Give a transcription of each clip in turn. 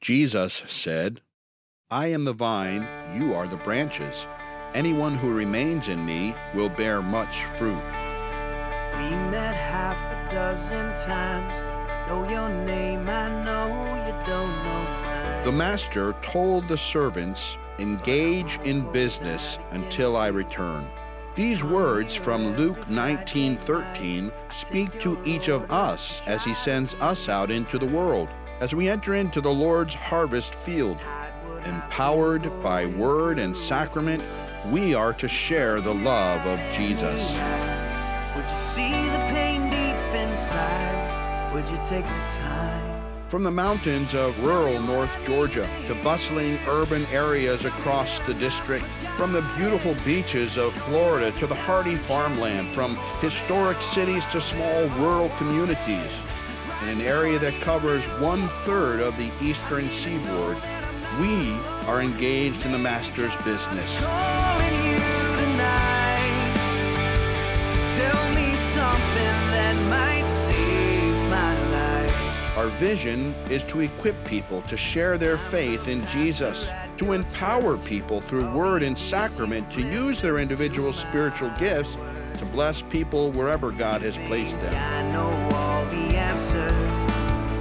Jesus said, I am the vine, you are the branches. Anyone who remains in me will bear much fruit. We met half a dozen times. I know your name, I know you don't know mine. The master told the servants, engage in business until I return. These words from Luke 19:13 speak to each of us as he sends us out into the world, as we enter into the Lord's harvest field. Empowered by word and sacrament, we are to share the love of Jesus. Would you see the pain deep inside? Would you take the time? From the mountains of rural North Georgia to bustling urban areas across the district, from the beautiful beaches of Florida to the hardy farmland, from historic cities to small rural communities, in an area that covers 1/3 of the eastern seaboard, we are engaged in the Master's business. Calling you tonight to tell me something that might save my life. Our vision is to equip people to share their faith in Jesus, to empower people through word and sacrament to use their individual spiritual gifts to bless people wherever God has placed them. I know all the answers.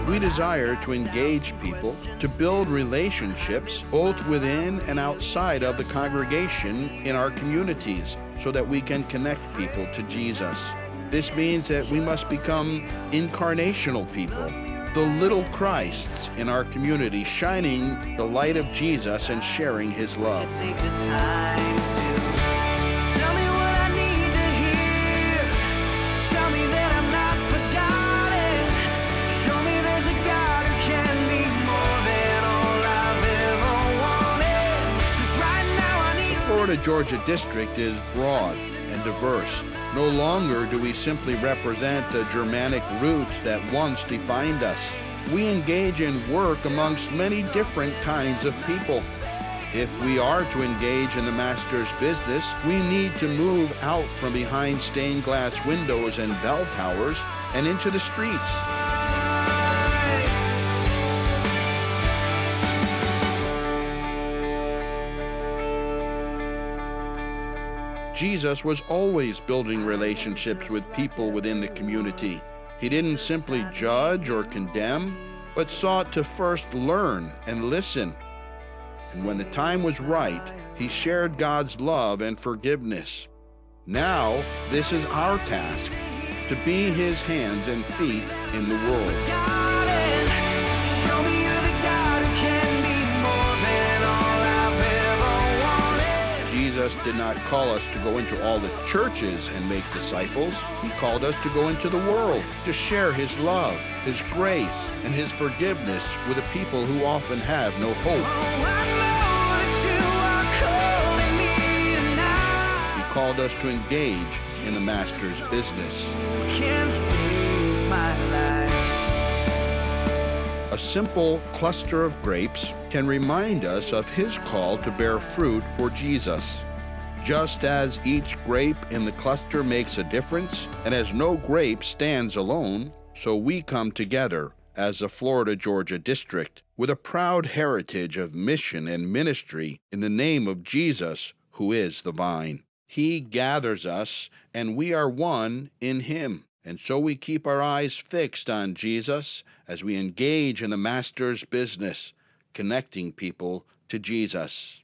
We desire to engage people, to build relationships both within and outside of the congregation in our communities so that we can connect people to Jesus. This means that we must become incarnational people, the little Christs in our community, shining the light of Jesus and sharing his love. Take the time to tell me what I need to hear. Tell me that I'm not forgotten. Show me there's a God who can be more than all I've ever wanted. 'Cause right now I need The Florida-Georgia district is broad and diverse. No longer do we simply represent the Germanic roots that once defined us. We engage in work amongst many different kinds of people. If we are to engage in the Master's business, we need to move out from behind stained glass windows and bell towers and into the streets. Jesus was always building relationships with people within the community. He didn't simply judge or condemn, but sought to first learn and listen. And when the time was right, he shared God's love and forgiveness. Now, this is our task, to be his hands and feet in the world. forgotten. Show me you're the God who can be more than all I've ever wanted. Jesus did not call us to go into all the churches and make disciples. He called us to go into the world, to share his love, his grace, and his forgiveness with a people who often have no hope. Oh, I know that you are calling me tonight. He called us to engage in the Master's business. You can save my life. A simple cluster of grapes can remind us of his call to bear fruit for Jesus. Just as each grape in the cluster makes a difference, and as no grape stands alone, so we come together as the Florida-Georgia district with a proud heritage of mission and ministry in the name of Jesus, who is the vine. He gathers us, and we are one in him. And so we keep our eyes fixed on Jesus as we engage in the Master's business, connecting people to Jesus.